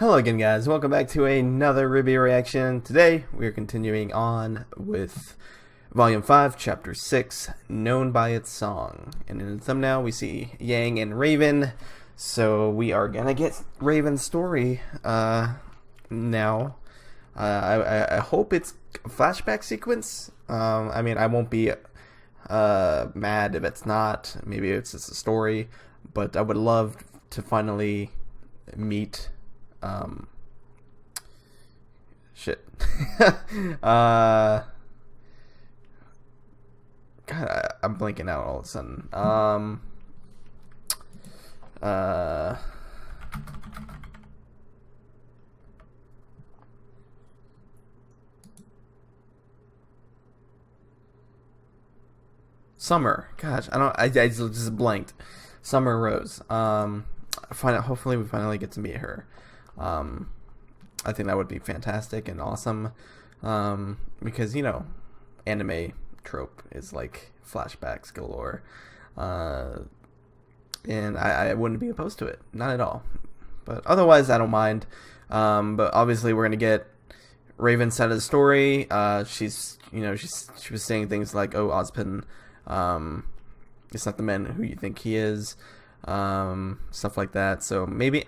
Hello again, guys. Welcome back to another RWBY reaction. Today, we are continuing on with Volume 5, Chapter 6, Known by Its Song. And in the thumbnail, we see Yang and Raven. So, we are gonna get Raven's story now. I hope it's a flashback sequence. I mean, I won't be mad if it's not. Maybe it's just a story. But I would love to finally meet shit. God, I'm blanking out all of a sudden. Summer. Gosh, I just blanked. Summer Rose. Hopefully we finally get to meet her. I think that would be fantastic and awesome, because, you know, anime trope is like flashbacks galore, and I wouldn't be opposed to it, not at all. But otherwise, I don't mind. But obviously, we're gonna get Raven's side of the story. She was saying things like, "Oh, Ozpin, it's not the man who you think he is," stuff like that. So maybe,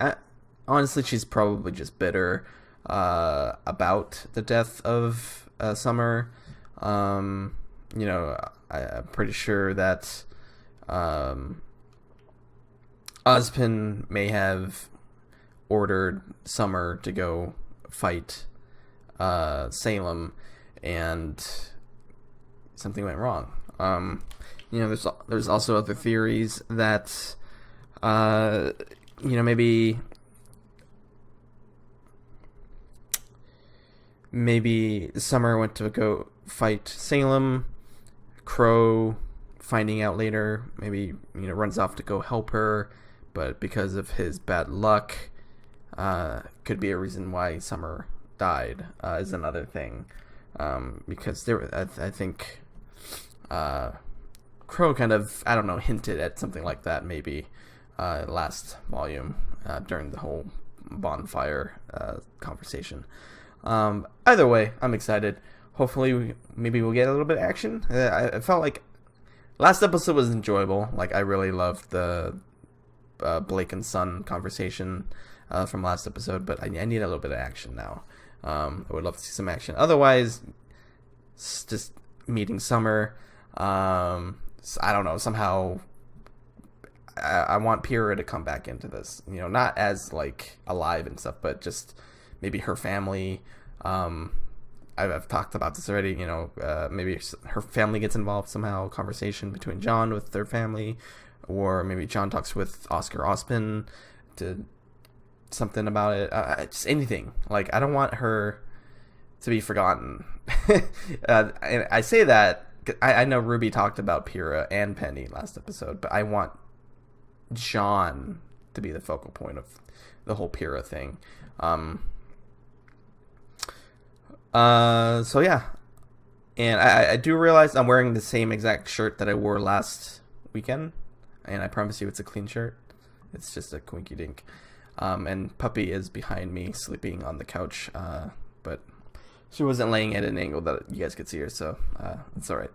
honestly, she's probably just bitter about the death of Summer. I'm pretty sure that Ozpin may have ordered Summer to go fight Salem, and something went wrong. There's also other theories that maybe Summer went to go fight Salem. Crow, finding out later, maybe runs off to go help her, but because of his bad luck, could be a reason why Summer died. Is another thing, because I think Crow kind of, I don't know, hinted at something like that maybe last volume during the whole bonfire conversation. Either way, I'm excited. Hopefully, maybe we'll get a little bit of action. I felt like last episode was enjoyable. Like, I really loved the Blake and Son conversation from last episode, but I need a little bit of action now. I would love to see some action. Otherwise, it's just meeting Summer. I don't know, somehow I want Pyrrha to come back into this, not as like alive and stuff, but just maybe her family. I've talked about this already, maybe her family gets involved somehow, conversation between John with their family, or maybe John talks with Oscar Ozpin to something about it. Just anything. Like, I don't want her to be forgotten. And I say that, I know Ruby talked about Pyrrha and Penny last episode, but I want John to be the focal point of the whole Pyrrha thing. So yeah, and I do realize I'm wearing the same exact shirt that I wore last weekend, and I promise you it's a clean shirt. It's just a quinky dink. And Puppy is behind me sleeping on the couch, but she wasn't laying at an angle that you guys could see her, so it's alright.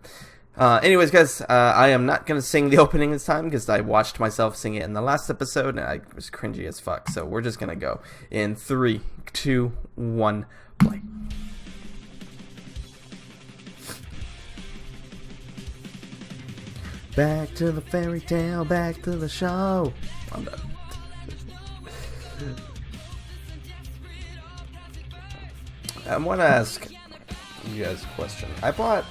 Anyways, guys, I am not going to sing the opening this time because I watched myself sing it in the last episode and I was cringy as fuck. So we're just going to go in 3, 2, 1, play. Back to the fairy tale, back to the show. I'm done. I want to ask you guys a question. I bought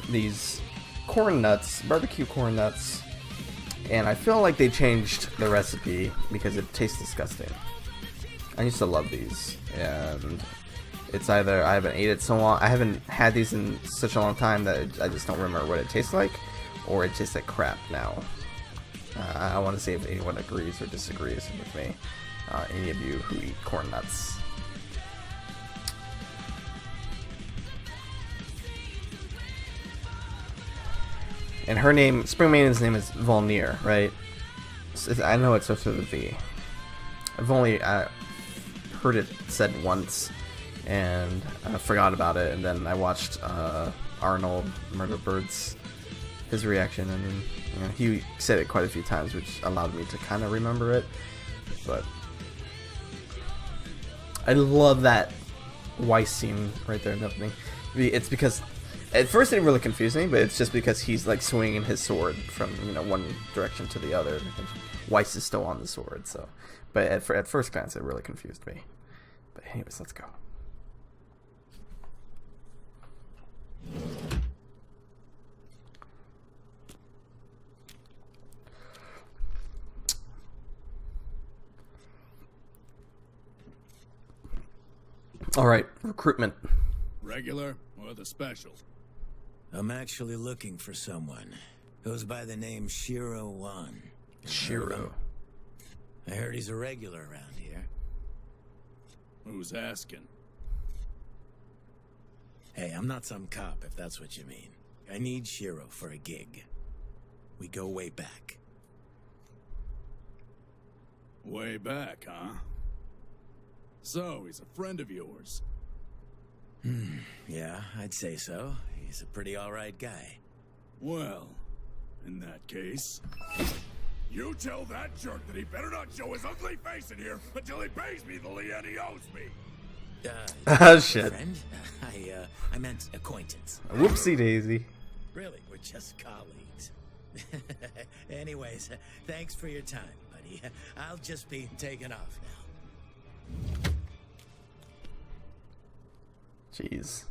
these corn nuts, barbecue corn nuts, and I feel like they changed the recipe because it tastes disgusting. I used to love these, and it's either I haven't ate it so long, I haven't had these in such a long time that I just don't remember what it tastes like, or it tastes like crap now. I want to see if anyone agrees or disagrees with me. Any of you who eat corn nuts. And her name, Spring Maiden's name is Volnir, right? I know it starts with a V. I've only heard it said once and forgot about it, and then I watched Arnold Murder Birds, his reaction, and then, you know, he said it quite a few times, which allowed me to kind of remember it. But I love that Weiss scene right there and everything. It's because at first it really confused me, but it's just because he's like swinging his sword from, you know, one direction to the other. Weiss is still on the sword, so. But at first glance, it really confused me. But anyways, let's go. All right, recruitment. Regular or the special? I'm actually looking for someone. Goes by the name Shiro Wan. Shiro. I heard he's a regular around here. Who's asking? Hey, I'm not some cop, if that's what you mean. I need Shiro for a gig. We go way back. Way back, huh? So, he's a friend of yours? Yeah, I'd say so. He's a pretty alright guy. Well, in that case... You tell that jerk that he better not show his ugly face in here until he pays me the lien he owes me. Oh, shit. Friend? I meant acquaintance. Whoopsie daisy. Really, we're just colleagues. Anyways, thanks for your time, buddy. I'll just be taking off now. Jeez.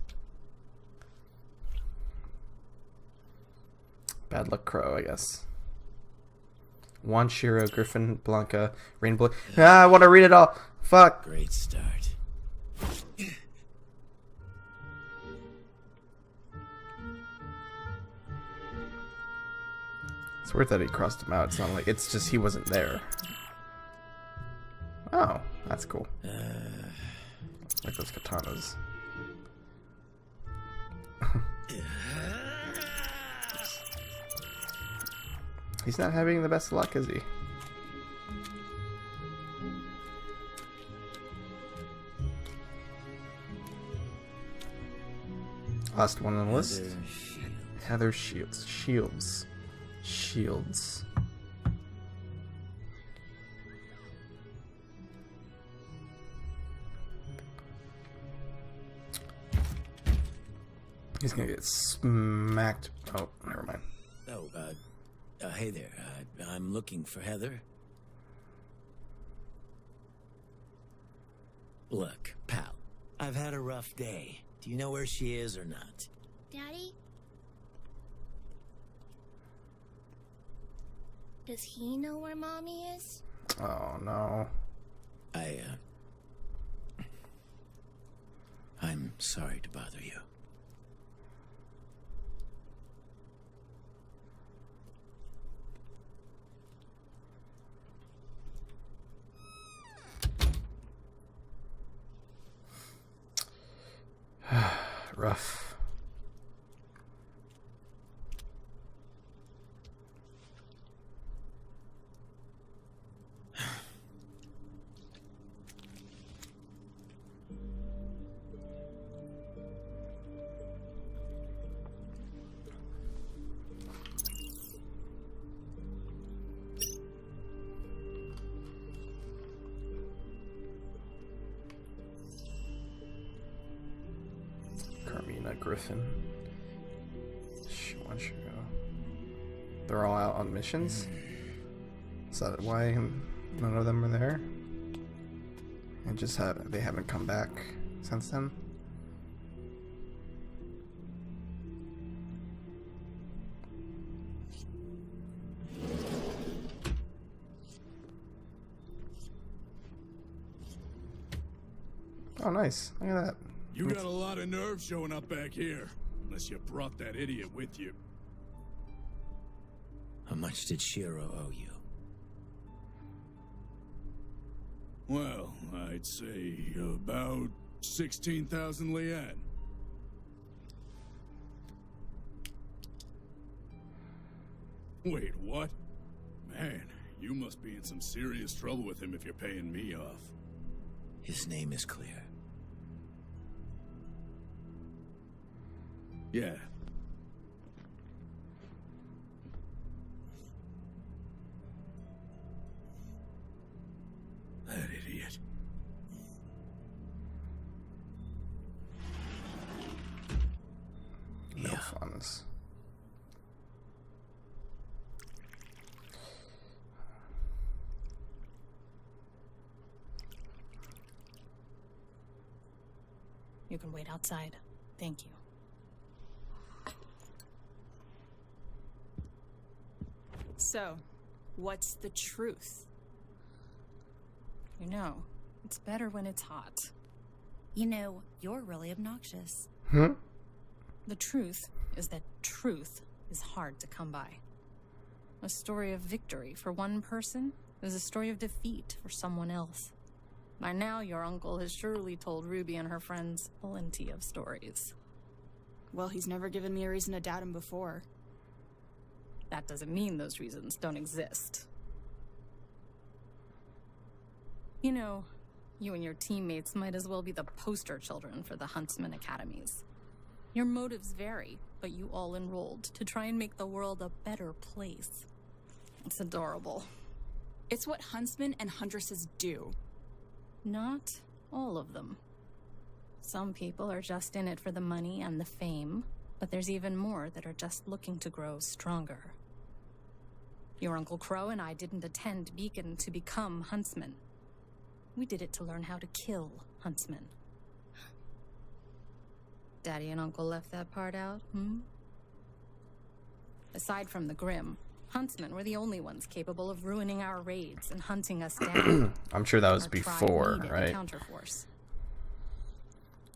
Bad luck crow, I guess. Juan, Shiro, Griffin, Blanca, Rainbow. I want to read it all. Fuck. Great start. It's weird that he crossed him out. It's not like, it's just he wasn't there. Oh, that's cool. Like those katanas. He's not having the best luck, is he? Last one on the list. Heather Shields. Shields. He's gonna get smacked. Oh, never mind. Oh, hey there. I'm looking for Heather. Look, pal, I've had a rough day. Do you know where she is or not? Daddy? Does he know where Mommy is? Oh, no. I'm sorry to bother you. Rough. Griffin. They're all out on missions? Is that why none of them are there? And just they haven't come back since then? Oh, nice. Look at that. You got a lot of nerve showing up back here. Unless you brought that idiot with you. How much did Shiro owe you? Well, I'd say about 16,000 lien. Wait, what? Man, you must be in some serious trouble with him if you're paying me off. His name is clear. Yeah. That idiot. No funds. You can wait outside. Thank you. So, what's the truth? You know, it's better when it's hot. You know, you're really obnoxious. The truth is that truth is hard to come by. A story of victory for one person is a story of defeat for someone else. By now, your uncle has surely told Ruby and her friends plenty of stories. Well, he's never given me a reason to doubt him before. That doesn't mean those reasons don't exist. You know, you and your teammates might as well be the poster children for the Huntsman Academies. Your motives vary, but you all enrolled to try and make the world a better place. It's adorable. It's what huntsmen and huntresses do. Not all of them. Some people are just in it for the money and the fame, but there's even more that are just looking to grow stronger. Your Uncle Crow and I didn't attend Beacon to become huntsmen. We did it to learn how to kill huntsmen. Daddy and Uncle left that part out, Aside from the Grim, huntsmen were the only ones capable of ruining our raids and hunting us down. I'm sure that was Our tribe before, needed a right? counterforce.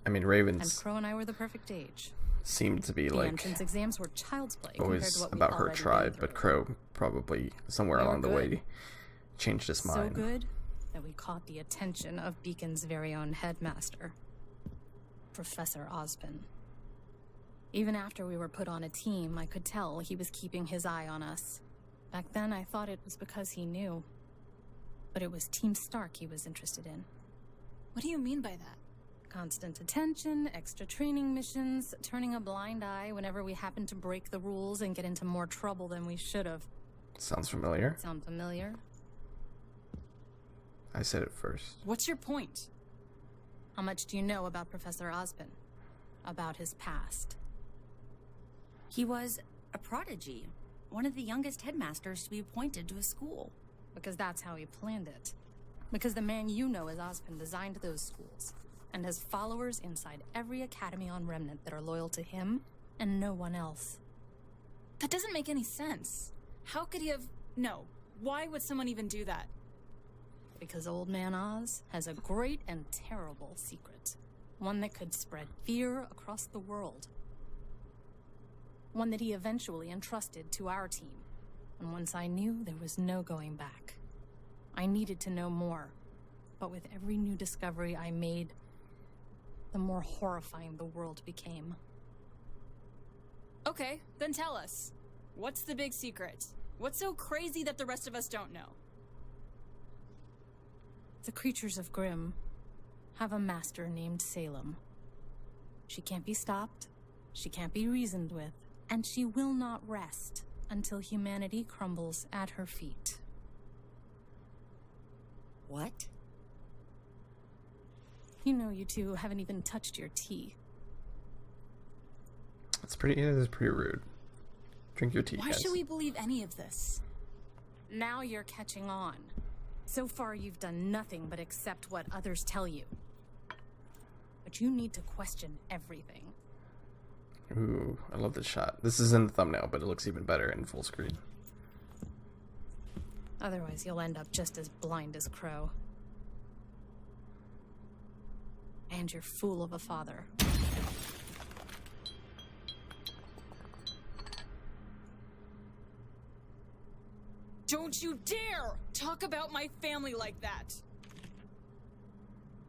I mean, And Ravens Crow and I were the perfect age. seemed to be The like entrance exams were child's play compared to always what we about her already tribe, been but through. Crow probably somewhere We were along the good. way changed his So mind. good that we caught the attention of Beacon's very own headmaster, Professor Ozpin. Even after we were put on a team, I could tell he was keeping his eye on us. Back then, I thought it was because he knew. But it was Team Stark he was interested in. What do you mean by that? Constant attention, extra training missions, turning a blind eye whenever we happened to break the rules and get into more trouble than we should have. Sounds familiar. Sound familiar? I said it first. What's your point? How much do you know about Professor Ozpin? About his past? He was a prodigy, one of the youngest headmasters to be appointed to a school. Because that's how he planned it. Because the man you know as Ozpin designed those schools, and has followers inside every academy on Remnant that are loyal to him and no one else. That doesn't make any sense. How could he have... No. Why would someone even do that? Because Old Man Oz has a great and terrible secret. One that could spread fear across the world. One that he eventually entrusted to our team. And once I knew, there was no going back. I needed to know more. But with every new discovery I made, the more horrifying the world became. Okay, then tell us. What's the big secret? What's so crazy that the rest of us don't know? The creatures of Grimm have a master named Salem. She can't be stopped, she can't be reasoned with, and she will not rest until humanity crumbles at her feet. What? You know, you two haven't even touched your tea. It's pretty. It is pretty rude. Drink your tea, Why guys. should we believe any of this? Now you're catching on. So far, you've done nothing but accept what others tell you. But you need to question everything. Ooh, I love this shot. This is in the thumbnail, but it looks even better in full screen. Otherwise, you'll end up just as blind as Crow. And your fool of a father. Don't you dare talk about my family like that!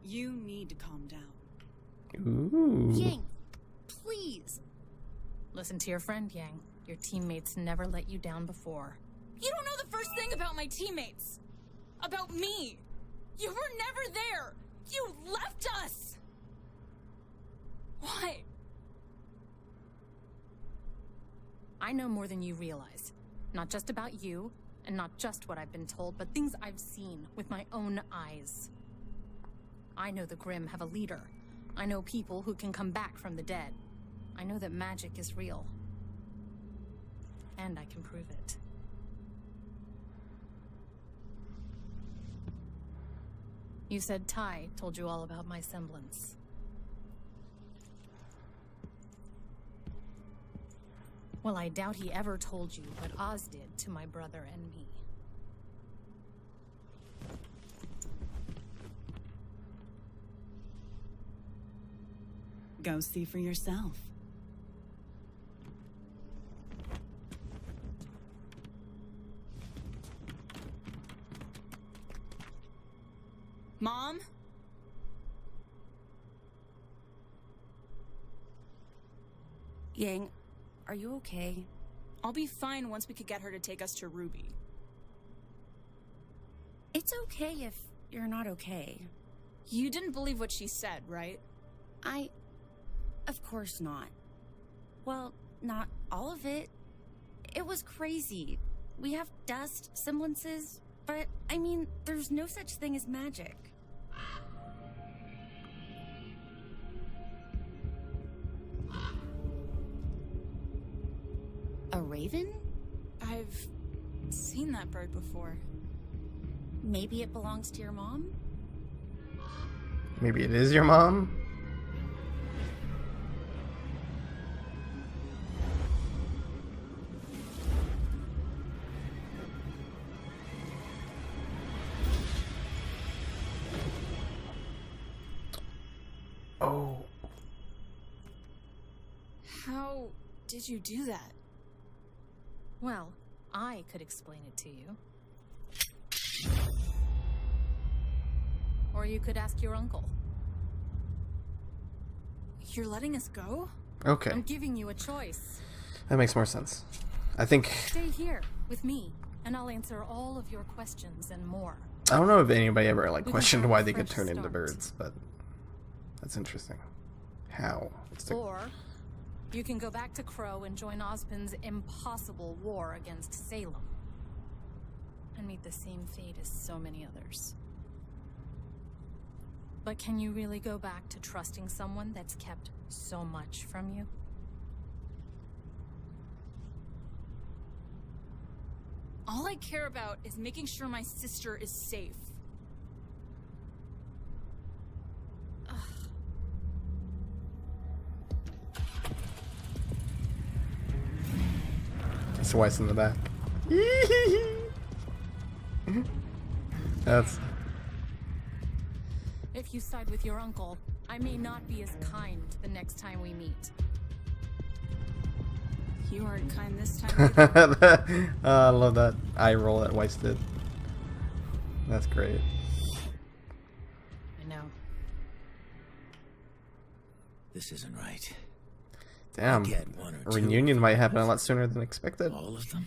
You need to calm down. Ooh. Yang, please. Listen to your friend, Yang. Your teammates never let you down before. You don't know the first thing about my teammates! About me! You were never there! You know more than you realize. Not just about you, and not just what I've been told, but things I've seen with my own eyes. I know the Grimm have a leader. I know people who can come back from the dead. I know that magic is real. And I can prove it. You said Ty told you all about my semblance. Well, I doubt he ever told you what Oz did to my brother and me. Go see for yourself. Mom? Yang, are you okay? I'll be fine once we could get her to take us to Ruby. It's okay if you're not okay. You didn't believe what she said, right? Of course not. Well, not all of it. It was crazy. We have dust, semblances, but, I mean, there's no such thing as magic. A raven? I've seen that bird before. Maybe it belongs to your mom? Maybe it is your mom? Oh. How did you do that? Well, I could explain it to you. Or you could ask your uncle. You're letting us go? Okay. I'm giving you a choice. That makes more sense. I think... Stay here with me, and I'll answer all of your questions and more. I don't know if anybody ever, like, We can questioned have why a they could fresh turn into start. birds, but... That's interesting. How? What's the... Or you can go back to Crow and join Ozpin's impossible war against Salem. And meet the same fate as so many others. But can you really go back to trusting someone that's kept so much from you? All I care about is making sure my sister is safe. It's Weiss in the back. That's... If you side with your uncle, I may not be as kind the next time we meet. You aren't kind this time either. I love that eye roll that Weiss did. That's great. I know. This isn't right. Damn. Get one or A two. reunion might happen a lot sooner than expected. All of them?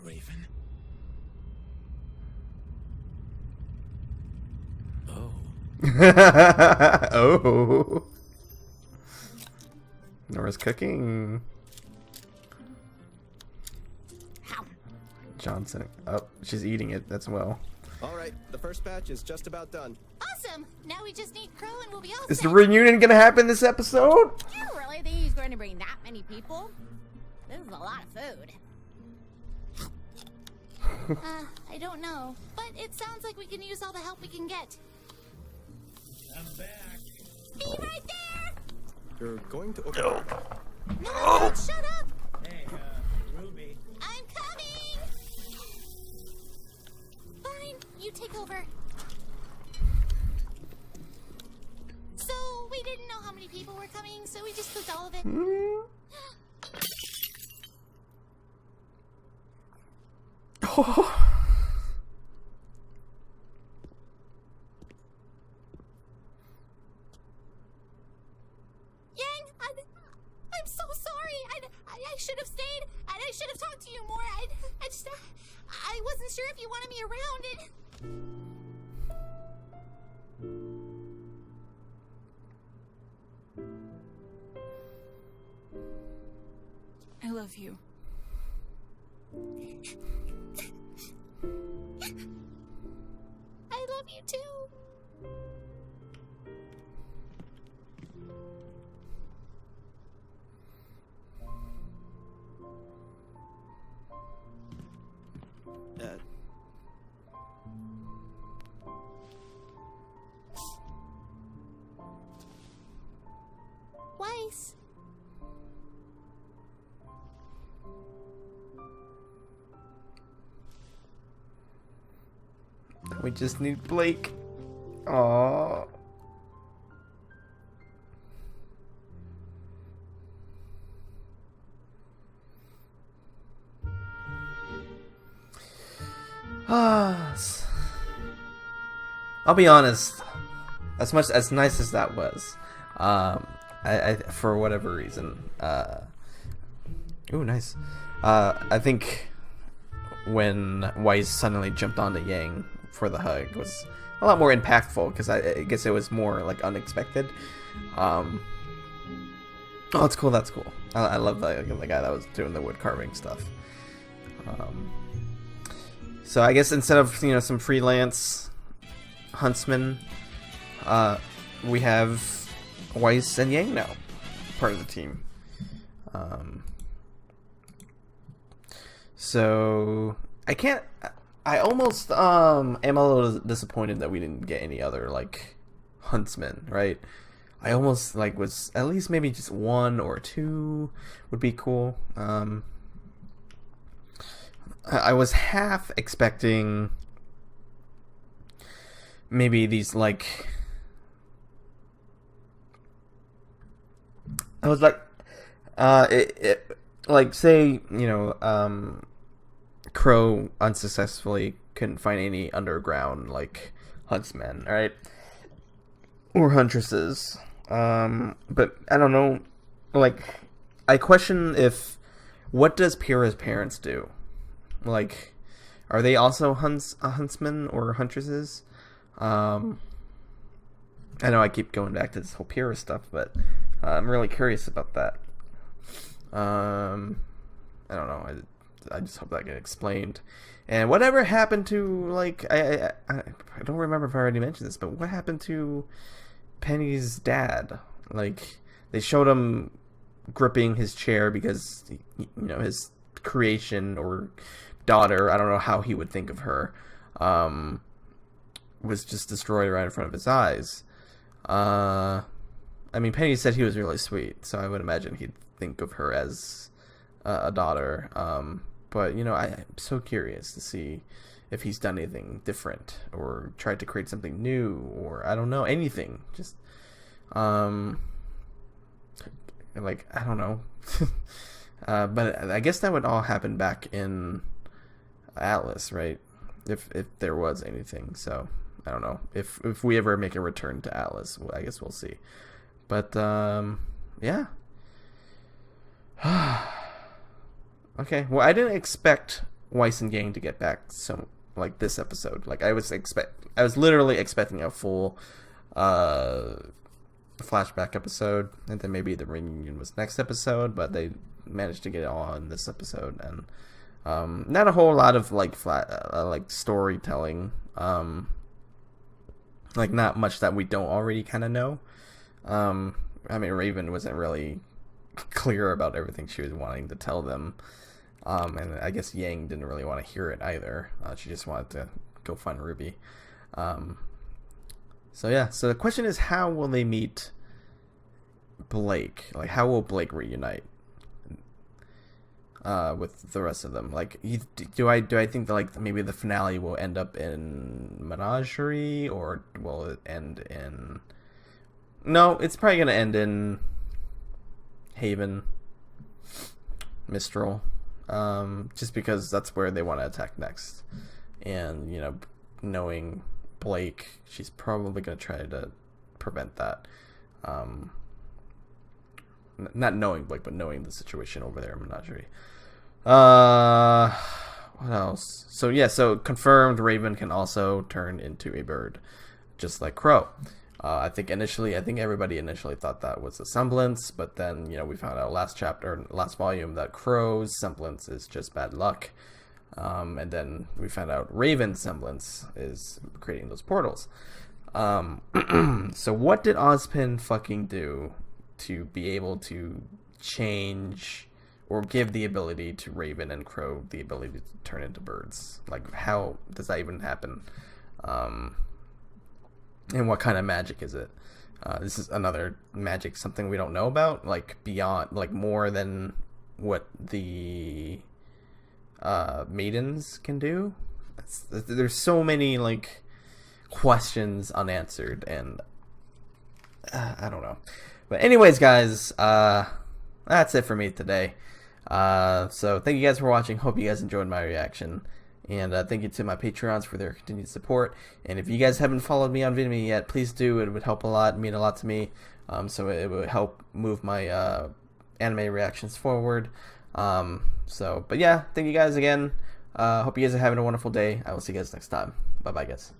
Raven. Oh. Oh. Nora's cooking. Johnson. Oh, she's eating it. That's well. All right, the first batch is just about done. Awesome! Now we just need Crow and we'll be all Is set. the reunion gonna happen this episode? You really think he's going to bring that many people? This is a lot of food. I don't know, but it sounds like we can use all the help we can get. I'm back. Be right there! You're going to... No, shut up! Hey, Ruby. I'm coming! Fine, you take over. So, we didn't know how many people were coming, so we just cooked all of it. Oh. Yang, I'm so sorry. I should have stayed, and I should have talked to you more. I wasn't sure if you wanted me around. I love you. I love you too. Weiss. We just need Blake. Aww. I'll be honest. As nice as that was, I for whatever reason, ooh, nice. I think when Weiss suddenly jumped onto Yang for the hug was a lot more impactful, because I guess it was more like unexpected. Oh, that's cool. That's cool. I love the guy that was doing the wood carving stuff. So I guess instead of some freelance huntsman, we have Weiss and Yang now part of the team. So I almost am a little disappointed that we didn't get any other like huntsmen, right? I almost was at least maybe just one or two would be cool. I was half expecting maybe these I was say Crow unsuccessfully couldn't find any underground huntsmen, right, or huntresses. But I don't know. I question what does Pyrrha's parents do? Are they also huntsmen or huntresses? I know I keep going back to this whole Pyrrha stuff, but I'm really curious about that. I don't know. I just hope that gets explained. And whatever happened to I don't remember if I already mentioned this, but what happened to Penny's dad? They showed him gripping his chair because his creation or daughter, I don't know how he would think of her, was just destroyed right in front of his eyes. I mean, Penny said he was really sweet, so I would imagine he'd think of her as a daughter. But I'm so curious to see if he's done anything different or tried to create something new, or I don't know, anything. Just I don't know. But I guess that would all happen back in Atlas, right? If there was anything. So I don't know if we ever make a return to Atlas. I guess we'll see. But yeah. Okay. Well, I didn't expect Weiss and Yang to get back this episode. I was literally expecting a full flashback episode, and then maybe the reunion was next episode, but they managed to get it all in this episode, and not a whole lot of storytelling, not much that we don't already kind of know. I mean, Raven wasn't really clear about everything she was wanting to tell them, and I guess Yang didn't really want to hear it either. She just wanted to go find Ruby. So yeah, so the question is, how will they meet Blake? How will Blake reunite with the rest of them? Do I think that maybe the finale will end up in Menagerie, or will it end in? No, it's probably gonna end in Haven, Mistral, just because that's where they want to attack next, and knowing Blake, she's probably going to try to prevent that. Not knowing Blake, but knowing the situation over there in Menagerie. What else? So yeah, so confirmed Raven can also turn into a bird, just like Crow. I think everybody initially thought that was a semblance, but then, we found out last volume, that Crow's semblance is just bad luck. And then we found out Raven's semblance is creating those portals. So what did Ozpin fucking do to be able to change or give the ability to Raven and Crow the ability to turn into birds? Like, how does that even happen? And what kind of magic is it? This is another magic, something we don't know about, like beyond, like more than what the maidens can do. There's so many like questions unanswered, and I don't know. But anyways, guys, that's it for me today. So thank you guys for watching. Hope you guys enjoyed my reaction. And thank you to my Patreons for their continued support. And if you guys haven't followed me on Vimeo yet, please do. It would help a lot, mean a lot to me. So it would help move my anime reactions forward. But yeah, thank you guys again. Hope you guys are having a wonderful day. I will see you guys next time. Bye-bye, guys.